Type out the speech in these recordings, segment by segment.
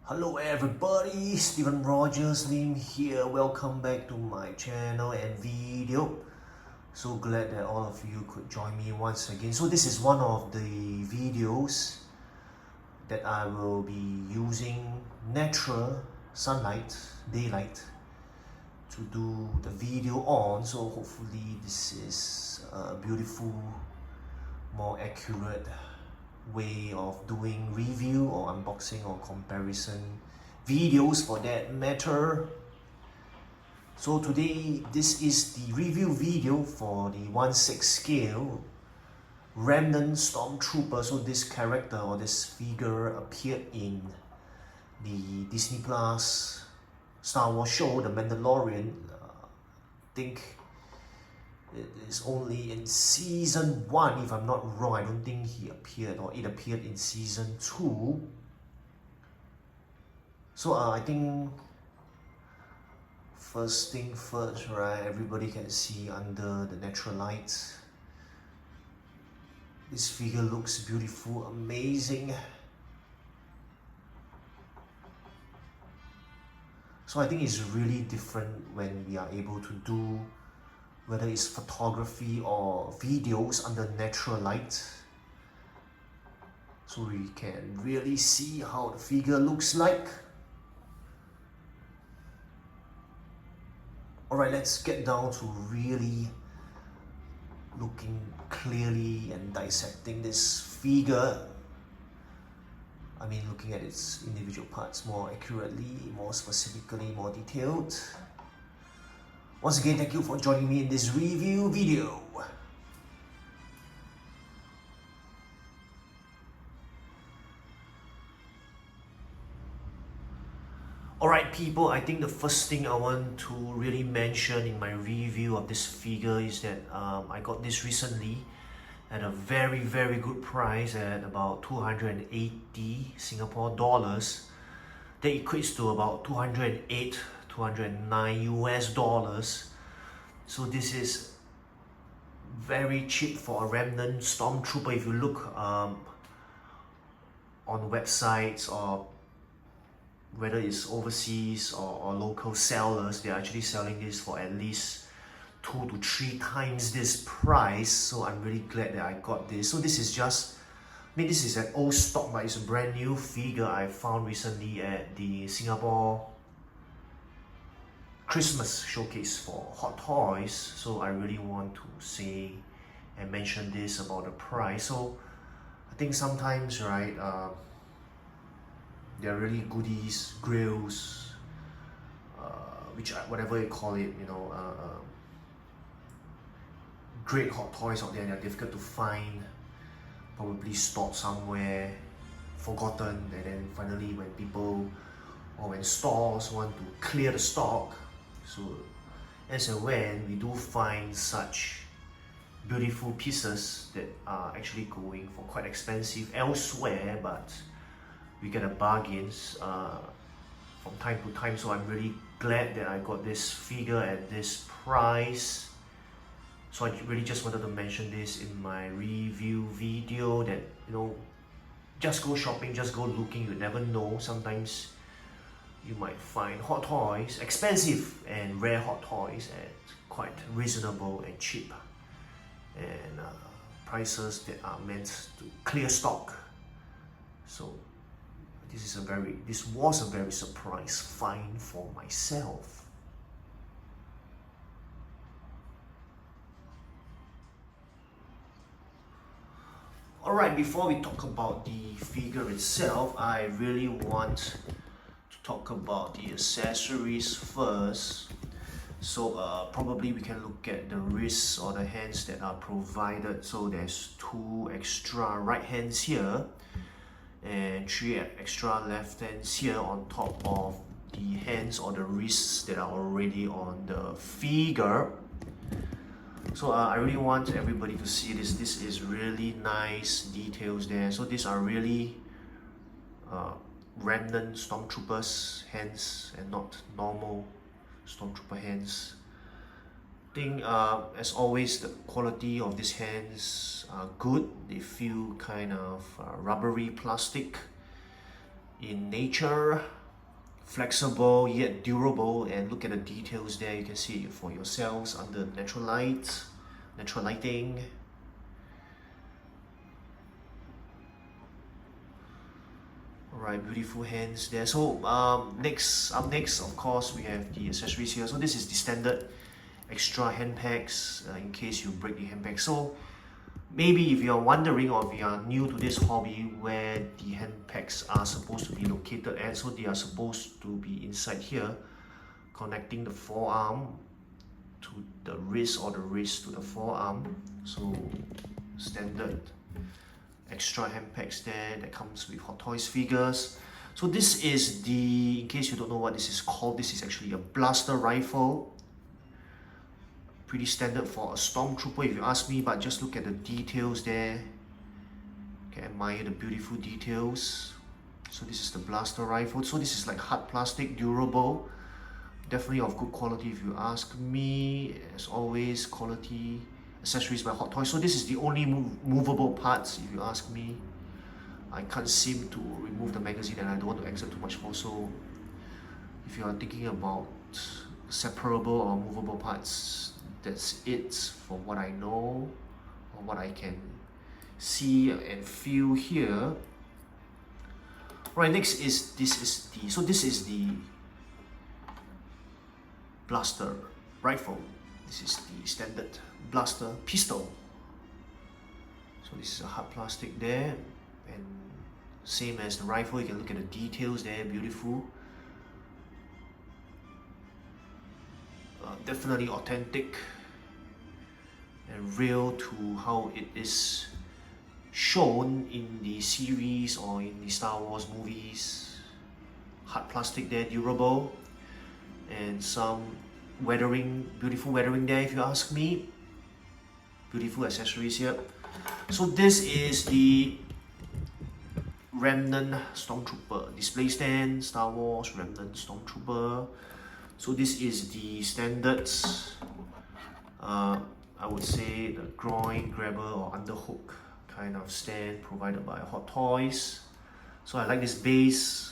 Hello everybody, Steven Rogers Lim here. Welcome back to my channel and video. So glad that all of you could join me once again. So this is one of the videos that I will be using natural sunlight, daylight, to do the video on. So hopefully this is a beautiful, more accurate way of doing review or unboxing or comparison videos for that matter. So today this is the review video for the 1/6 scale Remnant Stormtrooper. So this character or this figure appeared in the Disney Plus Star Wars show, The Mandalorian. I think it is only in season 1, if I'm not wrong. I don't think he appeared, or it appeared in season 2. So I think first thing first, right? Everybody can see under the natural light. This figure looks beautiful, amazing. So I think it's really different when we are able to do, whether it's photography or videos under natural light. So we can really see how the figure looks like. Alright, let's get down to really looking clearly and dissecting this figure. I mean, looking at its individual parts more accurately, more specifically, more detailed. Once again, thank you for joining me in this review video. Alright people, I think the first thing I want to really mention in my review of this figure is that I got this recently at a very good price at about 280 Singapore dollars. That equates to about 208, 209 US dollars. So this is very cheap for a Remnant Stormtrooper. If you look on websites, or whether it's overseas or local sellers, they're actually selling this for at least 2 to 3 times this price. So I'm really glad that I got this. So this is just, I mean, this is an old stock, but it's a brand new figure I found recently at the Singapore Christmas showcase for Hot Toys. So I really want to say and mention this about the price. So I think sometimes, right, there are really goodies, grills, which whatever you call it, you know, great Hot Toys out there. They're difficult to find, probably stored somewhere, forgotten, and then finally when people or when stores want to clear the stock, so as and when we do find such beautiful pieces that are actually going for quite expensive elsewhere, but we get a bargains from time to time. So I'm really glad that I got this figure at this price. So I really just wanted to mention this in my review video, that, you know, just go shopping, just go looking. You never know, sometimes you might find Hot Toys, expensive and rare Hot Toys, at quite reasonable and cheap, and prices that are meant to clear stock. So this was a very surprise find for myself. Alright, before we talk about the figure itself, I really want to talk about the accessories first. So probably we can look at the wrists or the hands that are provided. So there's 2 extra right hands here and 3 extra left hands here on top of the hands or the wrists that are already on the figure. So I really want everybody to see this. This is really nice details there. So these are really Remnant Stormtroopers hands and not normal Stormtrooper hands. I think as always, the quality of these hands are good. They feel kind of rubbery plastic in nature. flexible yet durable, and look at the details there. You can see it for yourselves under natural lighting. Alright, beautiful hands there. So up next of course we have the accessories here. So this is the standard extra hand packs in case you break the hand pack. So maybe if you are wondering, or if you are new to this hobby, where the hand packs are supposed to be located at, so they are supposed to be inside here, connecting the forearm to the wrist, or the wrist to the forearm. So standard extra hand packs there that comes with Hot Toys figures. So this is the, in case you don't know what this is called, this is actually a blaster rifle. Pretty standard for a Stormtrooper if you ask me, but just look at the details there. You can admire the beautiful details. So this is the blaster rifle. So this is like hard plastic, durable, definitely of good quality if you ask me. As always, quality accessories by Hot Toys. So this is the only movable parts if you ask me. I can't seem to remove the magazine, and I don't want to exert too much more. So if you are thinking about separable or movable parts, that's it for what I know, or what I can see and feel here. Right, next is this is the blaster rifle. This is the standard blaster pistol. So this is a hard plastic there, and same as the rifle, you can look at the details there, beautiful. Definitely authentic and real to how it is shown in the series or in the Star Wars movies. Hard plastic there, durable, and some weathering, beautiful weathering there if you ask me. Beautiful accessories here. So this is the Remnant Stormtrooper display stand, Star Wars Remnant Stormtrooper. So this is the standards, I would say the groin grabber or underhook kind of stand provided by Hot Toys. So I like this base.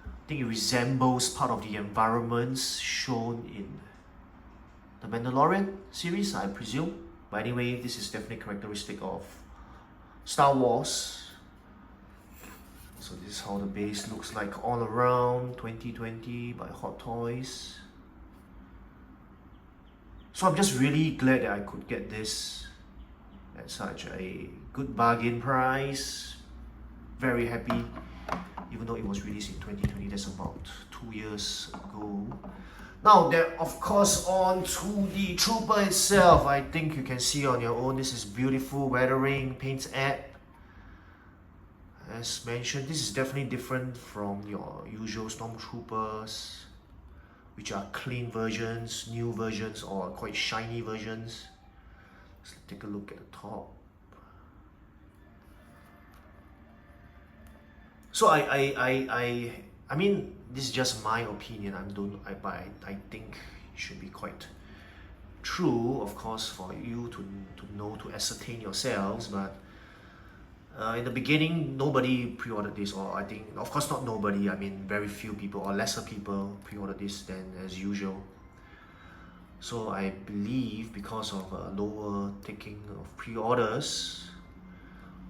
I think it resembles part of the environments shown in the Mandalorian series, I presume. But anyway, this is definitely characteristic of Star Wars. So this is how the base looks like all around, 2020 by Hot Toys. So I'm just really glad that I could get this at such a good bargain price. Very happy, even though it was released in 2020, that's about 2 years ago. Now then, of course, on to the trooper itself. I think you can see on your own, this is beautiful weathering, paint app. As mentioned, this is definitely different from your usual Stormtroopers, which are clean versions, new versions, or quite shiny versions. Let's take a look at the top. So I mean, this is just my opinion. But I think it should be quite true, of course, for you to know, to ascertain yourselves. But in the beginning, nobody pre-ordered this, or I think, of course not nobody, I mean very few people or lesser people pre-ordered this than as usual. So I believe because of lower taking of pre-orders,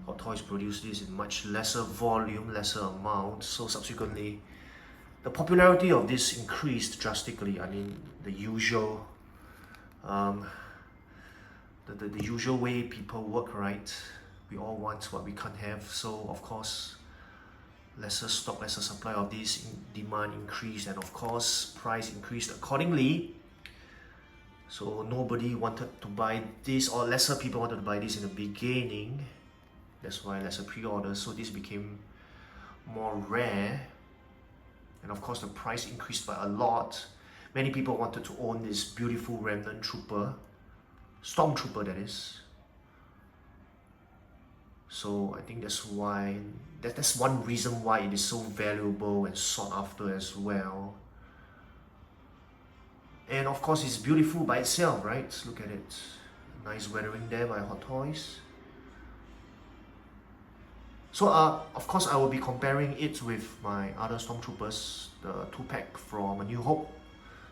Hot Toys produced this in much lesser volume, lesser amount, so subsequently the popularity of this increased drastically. I mean, the usual the usual way people work, right? We all want what we can't have, so of course lesser stock, lesser supply of this, demand increased, and of course price increased accordingly. So nobody wanted to buy this, or lesser people wanted to buy this in the beginning. That's why lesser pre-orders, so this became more rare, and of course the price increased by a lot. Many people wanted to own this beautiful Remnant Trooper, Stormtrooper that is. So I think that's why, that's one reason why it is so valuable and sought after as well. And of course it's beautiful by itself, right? Look at it. Nice weathering there by Hot Toys. So of course I will be comparing it with my other Stormtroopers, the 2-pack from A New Hope.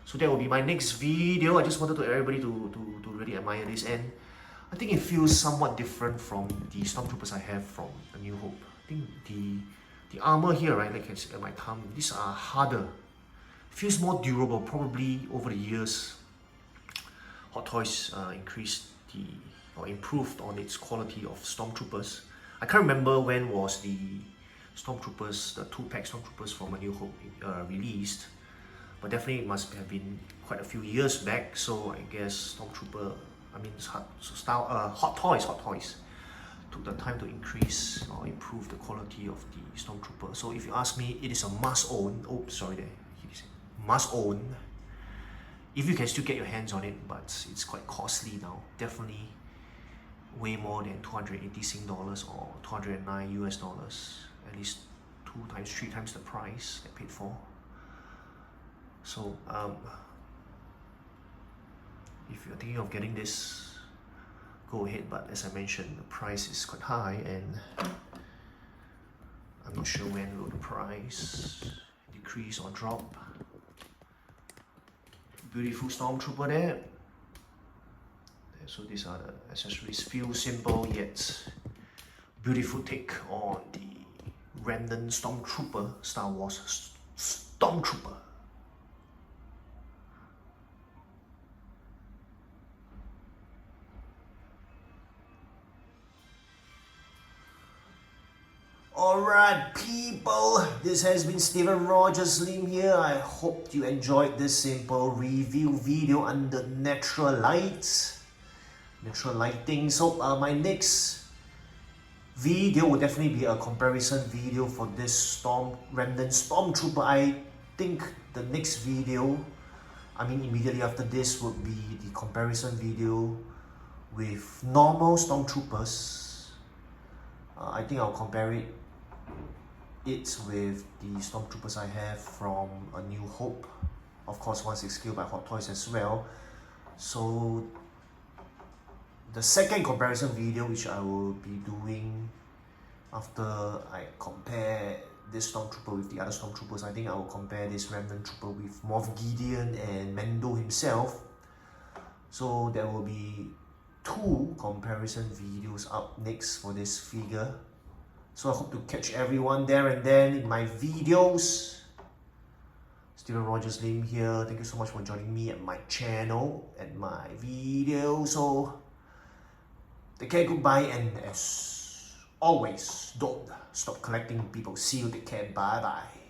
So that will be my next video. I just wanted everybody to really admire this, and I think it feels somewhat different from the Stormtroopers I have from A New Hope. I think the armor here, right, like I can see at my thumb, these are harder. Feels more durable. Probably over the years, Hot Toys improved on its quality of Stormtroopers. I can't remember when was the Stormtroopers, the 2-pack Stormtroopers from A New Hope released, but definitely it must have been quite a few years back. So I guess Hot Toys took the time to increase or improve the quality of the Stormtrooper. So if you ask me, it is a must-own. Oh, sorry there. Must-own. If you can still get your hands on it, but it's quite costly now. Definitely way more than 280 Sing dollars or 209 US dollars. At least 2 times, 3 times the price I paid for. So if you're thinking of getting this, go ahead, but as I mentioned, the price is quite high, and I'm not sure when will the price decrease or drop. Beautiful Stormtrooper there. So these are the accessories. Feel simple yet beautiful take on the Remnant Stormtrooper, Star Wars Stormtrooper. Alright people, this has been Steven Rogers Lim here. I hope you enjoyed this simple review video under natural lighting. So my next video will definitely be a comparison video for this Remnant Stormtrooper. I think the next video, immediately after this, would be the comparison video with normal Stormtroopers. I think I'll compare it with the Stormtroopers I have from A New Hope. Of course, once it's scaled by Hot Toys as well. So the second comparison video, which I will be doing after I compare this Stormtrooper with the other Stormtroopers, I think I will compare this Remnant Trooper with Moff Gideon and Mando himself. So there will be 2 comparison videos up next for this figure. So I hope to catch everyone there and then in my videos. Steven Rogers Lim here. Thank you so much for joining me at my channel and my video. So take care, goodbye, and as always, don't stop collecting people. See you, take care, bye bye.